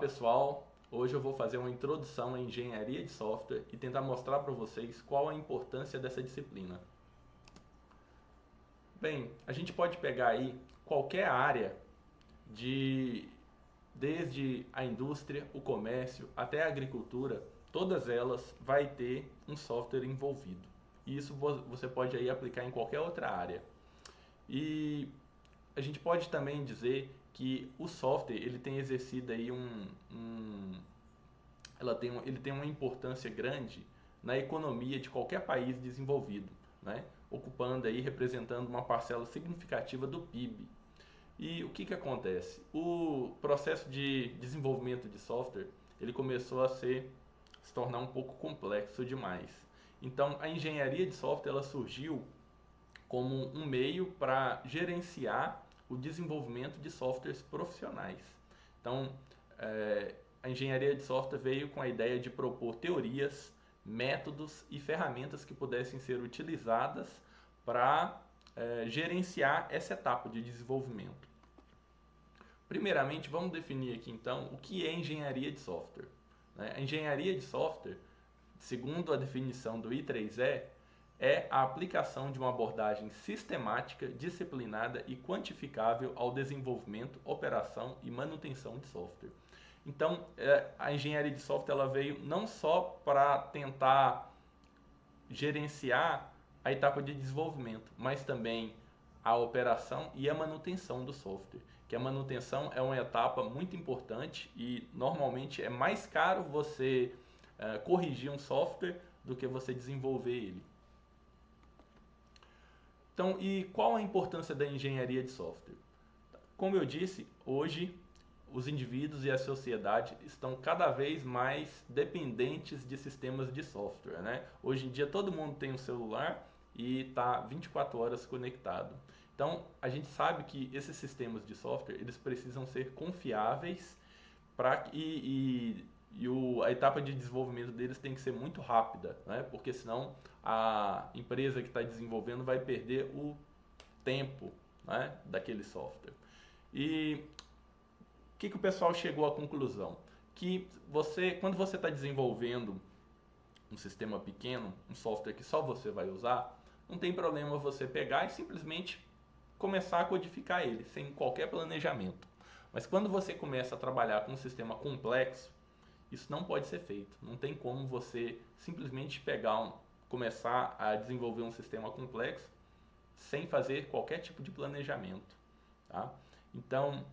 pessoal, hoje eu vou fazer uma introdução à engenharia de software e tentar mostrar para vocês qual a importância dessa disciplina. Bem, a gente pode pegar aí qualquer área desde a indústria, o comércio até a agricultura, todas elas vai ter um software envolvido. E isso você pode aí aplicar em qualquer outra área. E a gente pode também dizer que o software ele tem exercido aí ele tem uma importância grande na economia de qualquer país desenvolvido, né? Ocupando aí, representando uma parcela significativa do PIB. E o que acontece? O processo de desenvolvimento de software ele começou a se tornar um pouco complexo demais. Então, a engenharia de software ela surgiu como um meio para gerenciar o desenvolvimento de softwares profissionais. Então, a engenharia de software veio com a ideia de propor teorias, métodos e ferramentas que pudessem ser utilizadas para gerenciar essa etapa de desenvolvimento. Primeiramente, vamos definir aqui então o que é engenharia de software. A engenharia de software, segundo a definição do I3E, é a aplicação de uma abordagem sistemática, disciplinada e quantificável ao desenvolvimento, operação e manutenção de software. Então, a engenharia de software ela veio não só para tentar gerenciar a etapa de desenvolvimento, mas também a operação e a manutenção do software. Que a manutenção é uma etapa muito importante e normalmente é mais caro você corrigir um software do que você desenvolver ele. Então, e qual a importância da engenharia de software? Como eu disse, hoje os indivíduos e a sociedade estão cada vez mais dependentes de sistemas de software, né? Hoje em dia todo mundo tem um celular e está 24 horas conectado. Então, a gente sabe que esses sistemas de software eles precisam ser confiáveis a etapa de desenvolvimento deles tem que ser muito rápida, né? Porque senão a empresa que está desenvolvendo vai perder o tempo, né, daquele software. E o que o pessoal chegou à conclusão? Que quando você está desenvolvendo um sistema pequeno, um software que só você vai usar, não tem problema você pegar e simplesmente começar a codificar ele, sem qualquer planejamento. Mas quando você começa a trabalhar com um sistema complexo, isso não pode ser feito. Não tem como você simplesmente começar a desenvolver um sistema complexo sem fazer qualquer tipo de planejamento. Tá? Então,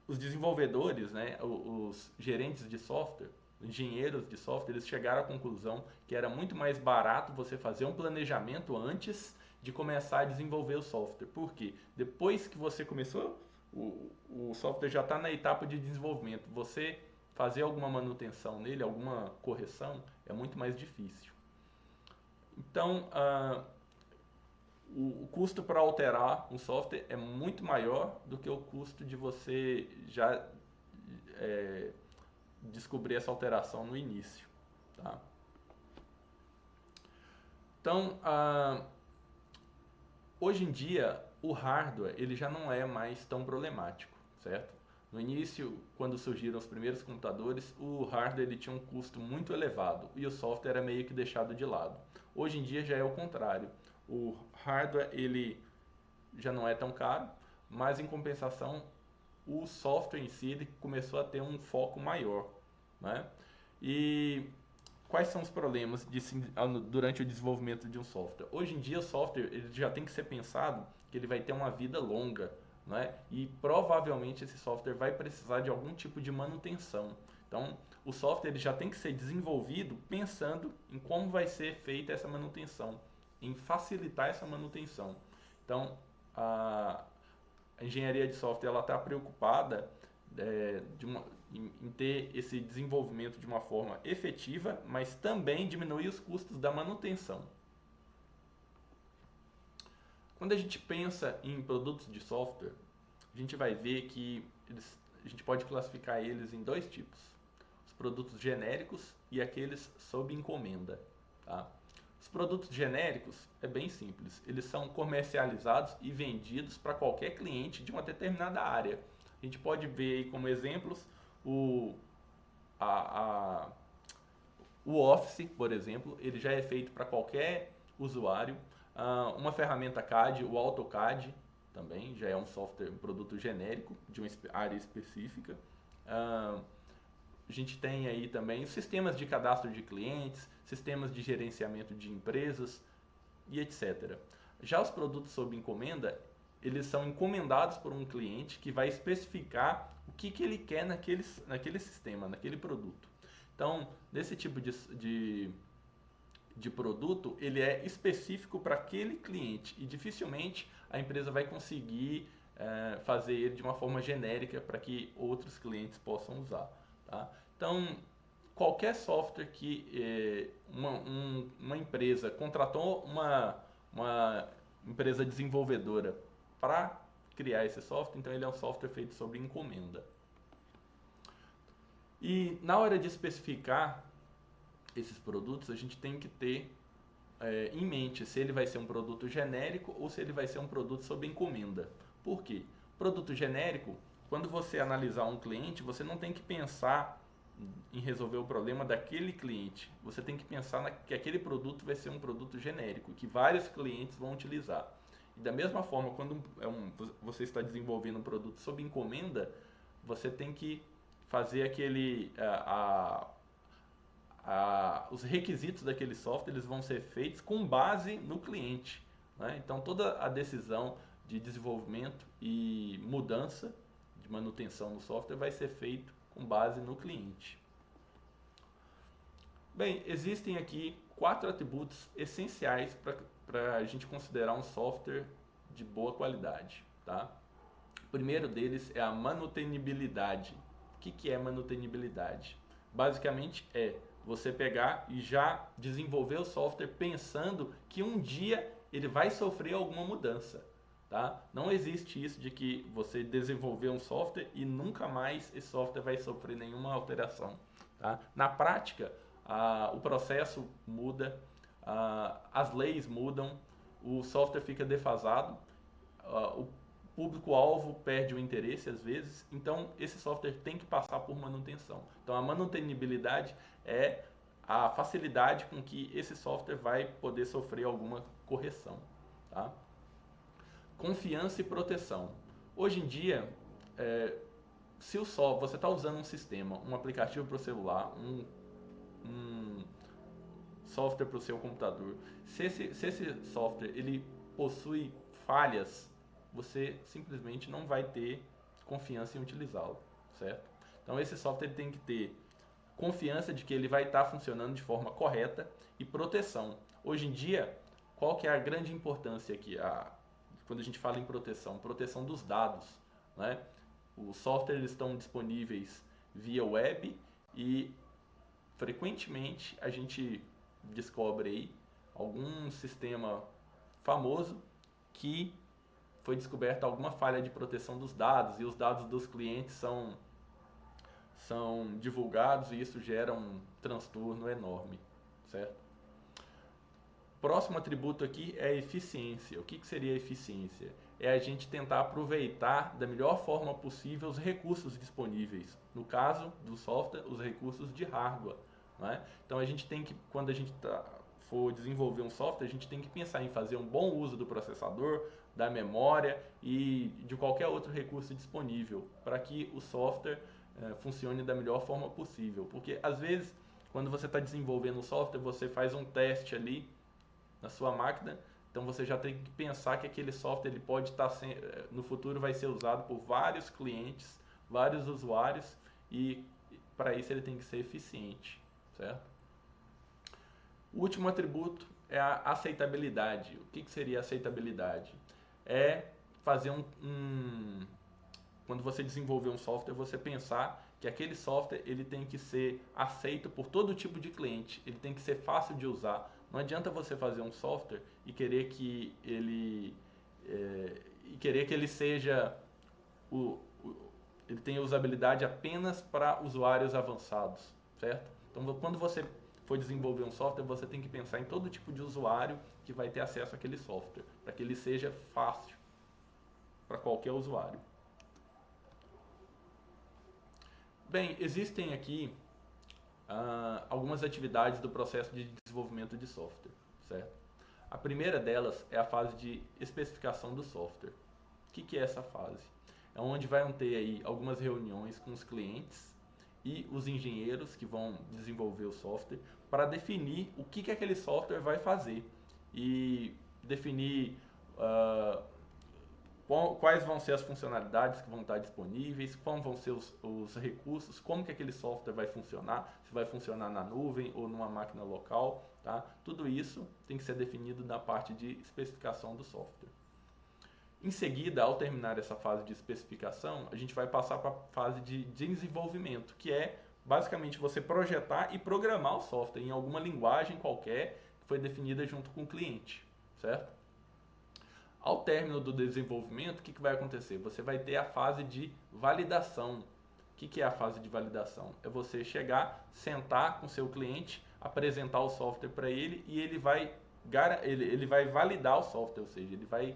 os desenvolvedores, né, os gerentes de software, engenheiros de software, eles chegaram à conclusão que era muito mais barato você fazer um planejamento antes de começar a desenvolver o software. Por quê? Depois que você começou, o software já está na etapa de desenvolvimento. Você fazer alguma manutenção nele, alguma correção, é muito mais difícil. Então, o custo para alterar um software é muito maior do que o custo de você já descobrir essa alteração no início. Tá? Então, hoje em dia, o hardware ele já não é mais tão problemático, certo? No início, quando surgiram os primeiros computadores, o hardware ele tinha um custo muito elevado e o software era meio que deixado de lado. Hoje em dia já é o contrário. O hardware ele já não é tão caro, mas em compensação o software em si ele começou a ter um foco maior, né? E quais são os problemas durante o desenvolvimento de um software? Hoje em dia o software ele já tem que ser pensado que ele vai ter uma vida longa, né? E provavelmente esse software vai precisar de algum tipo de manutenção. Então, o software ele já tem que ser desenvolvido pensando em como vai ser feita essa manutenção, em facilitar essa manutenção. Então, a engenharia de software ela está preocupada em ter esse desenvolvimento de uma forma efetiva, mas também diminuir os custos da manutenção. Quando a gente pensa em produtos de software, a gente vai ver que a gente pode classificar eles em dois tipos: os produtos genéricos e aqueles sob encomenda. Tá? Os produtos genéricos é bem simples, eles são comercializados e vendidos para qualquer cliente de uma determinada área. A gente pode ver aí como exemplos o, a, a, o Office, por exemplo, ele já é feito para qualquer usuário. Uma ferramenta CAD, o AutoCAD, também já é um software, um produto genérico de uma área específica. A gente tem aí também sistemas de cadastro de clientes, sistemas de gerenciamento de empresas e etc. Já os produtos sob encomenda, eles são encomendados por um cliente que vai especificar o que ele quer naquele sistema, naquele produto. Então, nesse tipo de produto, ele é específico para aquele cliente e dificilmente a empresa vai conseguir fazer ele de uma forma genérica para que outros clientes possam usar. Tá? Então, qualquer software que uma empresa contratou uma empresa desenvolvedora para criar esse software, então ele é um software feito sob encomenda. E na hora de especificar esses produtos, a gente tem que ter em mente se ele vai ser um produto genérico ou se ele vai ser um produto sob encomenda. Por quê? Produto genérico, quando você analisar um cliente, você não tem que pensar em resolver o problema daquele cliente. Você tem que pensar que aquele produto vai ser um produto genérico, que vários clientes vão utilizar. E da mesma forma, quando você está desenvolvendo um produto sob encomenda, você tem que fazer os requisitos daquele software, eles vão ser feitos com base no cliente. Né? Então, toda a decisão de desenvolvimento e mudança de manutenção no software vai ser feito com base no cliente. Bem, existem aqui 4 atributos essenciais para a gente considerar um software de boa qualidade. Tá? O primeiro deles é a manutenibilidade. O que é manutenibilidade? Basicamente é você pegar e já desenvolver o software pensando que um dia ele vai sofrer alguma mudança. Tá? Não existe isso de que você desenvolver um software e nunca mais esse software vai sofrer nenhuma alteração. Tá? Na prática, o processo muda, as leis mudam, o software fica defasado, o público-alvo perde o interesse às vezes, então esse software tem que passar por manutenção. Então a manutenibilidade é a facilidade com que esse software vai poder sofrer alguma correção. Tá? Confiança e proteção. Hoje em dia, se você está usando um sistema, um aplicativo para o celular, um software para o seu computador, se esse software ele possui falhas, você simplesmente não vai ter confiança em utilizá-lo, certo? Então esse software tem que ter confiança de que ele vai estar funcionando de forma correta e proteção. Hoje em dia, qual que é a grande importância aqui? Quando a gente fala em proteção dos dados, né? Os softwares estão disponíveis via web e frequentemente a gente descobre aí algum sistema famoso que foi descoberta alguma falha de proteção dos dados e os dados dos clientes são divulgados e isso gera um transtorno enorme, certo? Próximo atributo aqui é a eficiência. O que seria a eficiência? É a gente tentar aproveitar da melhor forma possível os recursos disponíveis. No caso do software, os recursos de hardware. Né? Então a gente tem que, quando a gente for desenvolver um software, a gente tem que pensar em fazer um bom uso do processador, da memória e de qualquer outro recurso disponível para que o software funcione da melhor forma possível. Porque às vezes, quando você está desenvolvendo um software, você faz um teste ali na sua máquina, então você já tem que pensar que aquele software ele pode estar no futuro vai ser usado por vários clientes, vários usuários e para isso ele tem que ser eficiente, certo? O último atributo é a aceitabilidade. O que seria aceitabilidade? É fazer quando você desenvolver um software, você pensar que aquele software ele tem que ser aceito por todo tipo de cliente, ele tem que ser fácil de usar. Não adianta você fazer um software e querer que ele seja ele tenha usabilidade apenas para usuários avançados, certo? Então, quando você for desenvolver um software, você tem que pensar em todo tipo de usuário que vai ter acesso àquele software, para que ele seja fácil para qualquer usuário. Bem, existem aqui algumas atividades do processo de desenvolvimento de software, certo? A primeira delas é a fase de especificação do software. O que é essa fase? É onde vai ter aí algumas reuniões com os clientes e os engenheiros que vão desenvolver o software para definir o que aquele software vai fazer e definir quais vão ser as funcionalidades que vão estar disponíveis, como vão ser os recursos, como que aquele software vai funcionar, se vai funcionar na nuvem ou numa máquina local, tá? Tudo isso tem que ser definido na parte de especificação do software. Em seguida, ao terminar essa fase de especificação, a gente vai passar para a fase de desenvolvimento, que é basicamente você projetar e programar o software em alguma linguagem qualquer que foi definida junto com o cliente, certo? Ao término do desenvolvimento, o que vai acontecer? Você vai ter a fase de validação. O que é a fase de validação? É você chegar, sentar com seu cliente, apresentar o software para ele e ele vai validar o software, ou seja, ele vai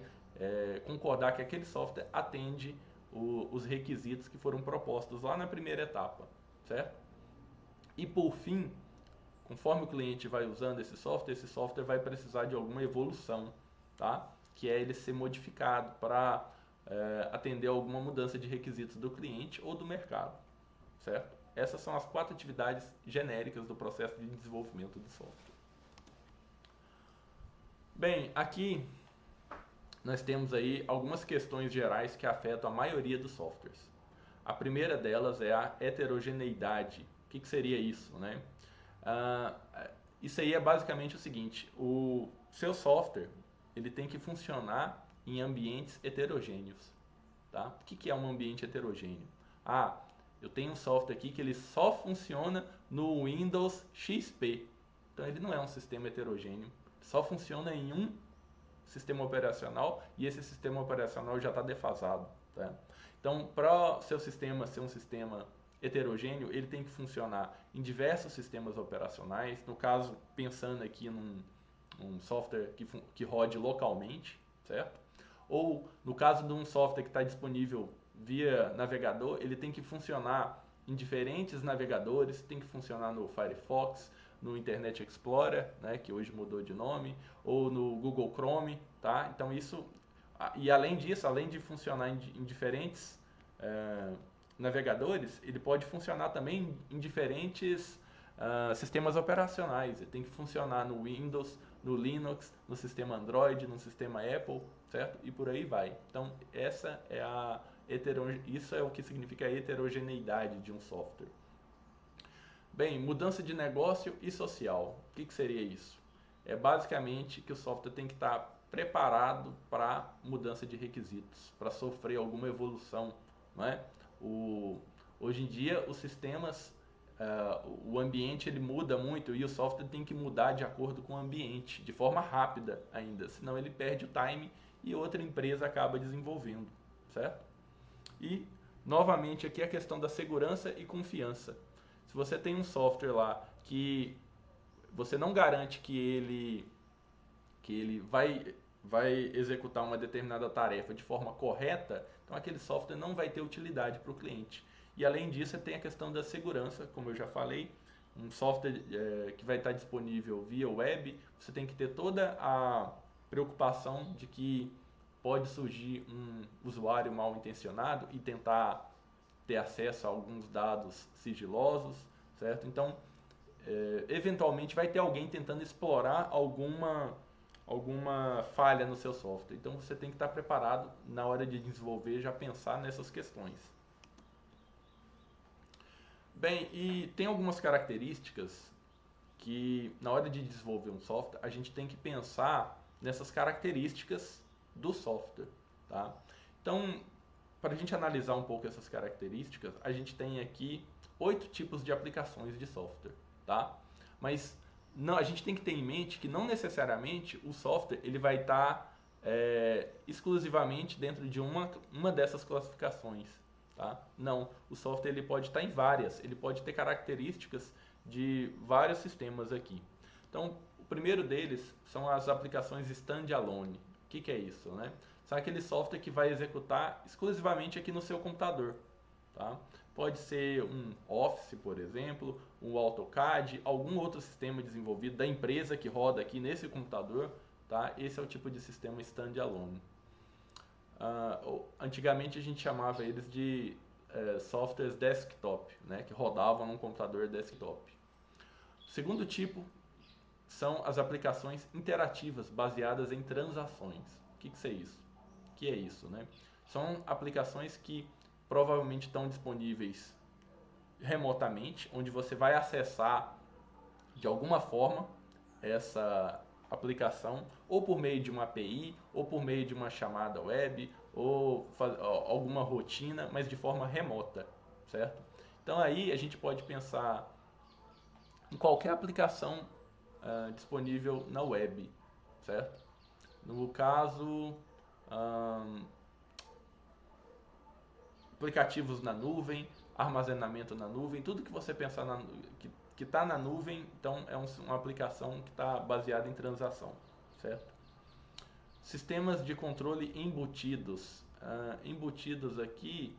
concordar que aquele software atende os requisitos que foram propostos lá na primeira etapa, certo? E por fim, conforme o cliente vai usando esse software vai precisar de alguma evolução, tá? Que é ele ser modificado para atender alguma mudança de requisitos do cliente ou do mercado, certo? Essas são as 4 atividades genéricas do processo de desenvolvimento de software. Bem, aqui nós temos aí algumas questões gerais que afetam a maioria dos softwares. A primeira delas é a heterogeneidade. O que seria isso, né? Isso aí é basicamente o seguinte: o seu software ele tem que funcionar em ambientes heterogêneos, tá? O que é um ambiente heterogêneo? Eu tenho um software aqui que ele só funciona no Windows XP. Então ele não é um sistema heterogêneo, só funciona em um sistema operacional e esse sistema operacional já está defasado, tá? Então, para o seu sistema ser um sistema heterogêneo, ele tem que funcionar em diversos sistemas operacionais. No caso, pensando aqui um software que rode localmente, certo? Ou no caso de um software que está disponível via navegador, ele tem que funcionar em diferentes navegadores, tem que funcionar no Firefox, no Internet Explorer, né, que hoje mudou de nome, ou no Google Chrome, tá? Então isso, e além disso, além de funcionar em diferentes navegadores, ele pode funcionar também em diferentes sistemas operacionais. Ele tem que funcionar no Windows, no Linux, no sistema Android, no sistema Apple, certo? E por aí vai. Então essa é isso é o que significa a heterogeneidade de um software. Bem, mudança de negócio e social. O que seria isso? É basicamente que o software tem que estar preparado para mudança de requisitos, para sofrer alguma evolução, não é? Hoje em dia, os sistemas, o ambiente ele muda muito e o software tem que mudar de acordo com o ambiente, de forma rápida ainda, senão ele perde o time e outra empresa acaba desenvolvendo, certo? E, novamente, aqui a questão da segurança e confiança. Se você tem um software lá que você não garante que ele vai executar uma determinada tarefa de forma correta, então aquele software não vai ter utilidade para o cliente. E além disso, você tem a questão da segurança, como eu já falei, um software que vai estar disponível via web, você tem que ter toda a preocupação de que pode surgir um usuário mal intencionado e tentar ter acesso a alguns dados sigilosos, certo? Então, eventualmente vai ter alguém tentando explorar alguma falha no seu software. Então, você tem que estar preparado na hora de desenvolver, já pensar nessas questões. Bem, e tem algumas características que, na hora de desenvolver um software, a gente tem que pensar nessas características do software, tá? Então, para a gente analisar um pouco essas características, a gente tem aqui 8 tipos de aplicações de software, tá? Mas não, a gente tem que ter em mente que não necessariamente o software ele vai estar exclusivamente dentro de uma dessas classificações, tá? Não, o software ele pode estar em várias, ele pode ter características de vários sistemas aqui. Então, o primeiro deles são as aplicações standalone. O que é isso, né? São aquele software que vai executar exclusivamente aqui no seu computador, tá? Pode ser um Office, por exemplo, um AutoCAD, algum outro sistema desenvolvido da empresa que roda aqui nesse computador, tá? Esse é o tipo de sistema standalone. Antigamente a gente chamava eles de softwares desktop, né? Que rodavam num computador desktop. O segundo tipo são as aplicações interativas baseadas em transações. O que é isso? O que é isso, né? São aplicações que provavelmente estão disponíveis remotamente, onde você vai acessar de alguma forma essa aplicação, ou por meio de uma API, ou por meio de uma chamada web, ou alguma rotina, mas de forma remota, certo? Então aí a gente pode pensar em qualquer aplicação disponível na web, certo? No caso, aplicativos na nuvem, armazenamento na nuvem, tudo que você pensar que está na nuvem, então é uma aplicação que está baseada em transação, certo? Sistemas de controle embutidos. Embutidos aqui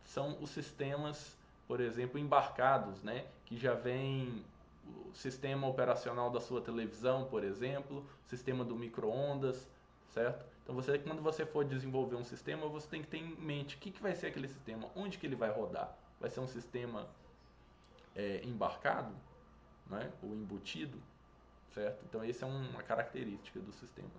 são os sistemas, por exemplo, embarcados, né? Que já vem o sistema operacional da sua televisão, por exemplo, sistema do micro-ondas, certo? Então, quando você for desenvolver um sistema, você tem que ter em mente o que vai ser aquele sistema, onde que ele vai rodar. Vai ser um sistema embarcado, né? Ou embutido, certo? Então, essa é uma característica dos sistemas.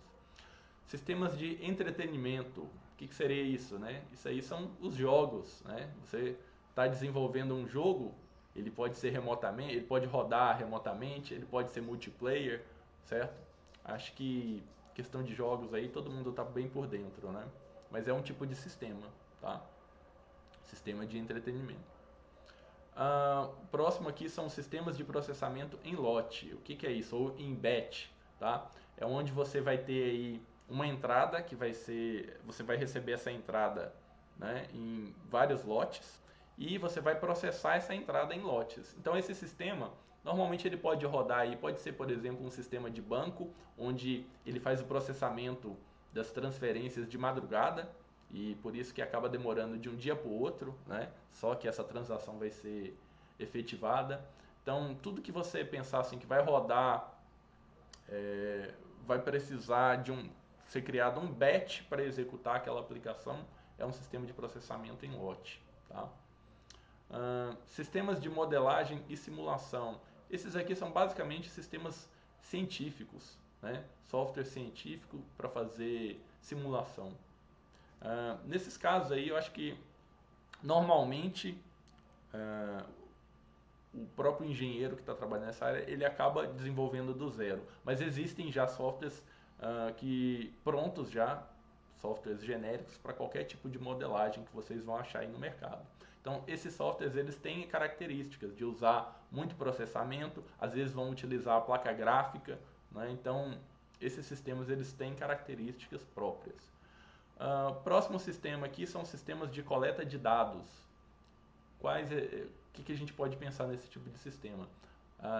Sistemas de entretenimento. O que seria isso, né? Isso aí são os jogos, né? Você está desenvolvendo um jogo, ele pode ser remotamente, ele pode rodar remotamente, ele pode ser multiplayer, certo? Acho que questão de jogos aí todo mundo está bem por dentro, né? Mas é um tipo de sistema, tá? Sistema de entretenimento. O próximo aqui são sistemas de processamento em lote. O que é isso? Ou em batch, tá? É onde você vai ter aí uma entrada que vai ser, você vai receber essa entrada, né, em vários lotes e você vai processar essa entrada em lotes. Então esse sistema normalmente ele pode rodar aí, pode ser por exemplo um sistema de banco onde ele faz o processamento das transferências de madrugada e por isso que acaba demorando de um dia para o outro, né? Só que essa transação vai ser efetivada. Então tudo que você pensar assim que vai rodar vai precisar de ser criado um batch para executar aquela aplicação, é um sistema de processamento em lote. Tá? Sistemas de modelagem e simulação. Esses aqui são basicamente sistemas científicos, né? Software científico para fazer simulação. Nesses casos aí, eu acho que normalmente o próprio engenheiro que está trabalhando nessa área, ele acaba desenvolvendo do zero. Mas existem já softwares que prontos já, softwares genéricos para qualquer tipo de modelagem que vocês vão achar aí no mercado. Então, esses softwares eles têm características de usar muito processamento, às vezes vão utilizar a placa gráfica, né? Então, esses sistemas eles têm características próprias. Próximo sistema aqui são sistemas de coleta de dados. O que a gente pode pensar nesse tipo de sistema?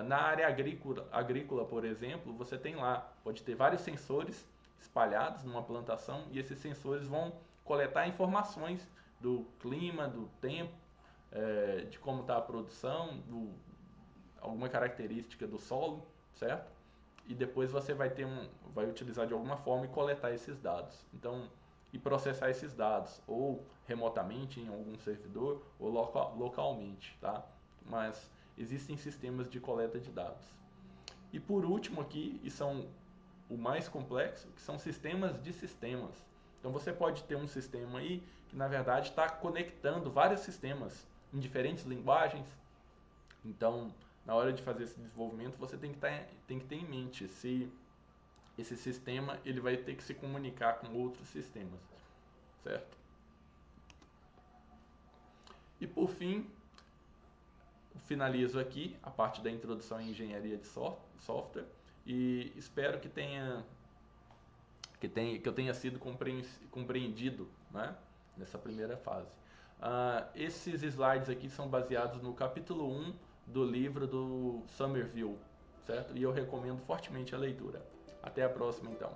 Na área agrícola, por exemplo, você tem lá, pode ter vários sensores espalhados numa plantação e esses sensores vão coletar informações do clima, do tempo, de como está a produção, alguma característica do solo, certo? E depois você vai utilizar de alguma forma e coletar esses dados. Então, e processar esses dados, ou remotamente em algum servidor, ou localmente, tá? Mas existem sistemas de coleta de dados. E por último aqui, e são o mais complexo, que são sistemas de sistemas. Então você pode ter um sistema aí que na verdade está conectando vários sistemas em diferentes linguagens. Então, na hora de fazer esse desenvolvimento, você tem que ter em mente se esse sistema ele vai ter que se comunicar com outros sistemas, certo? E por fim, finalizo aqui a parte da introdução em engenharia de software e espero que eu tenha sido compreendido, né, nessa primeira fase. Esses slides aqui são baseados no capítulo 1 do livro do Somerville, certo? E eu recomendo fortemente a leitura. Até a próxima, então.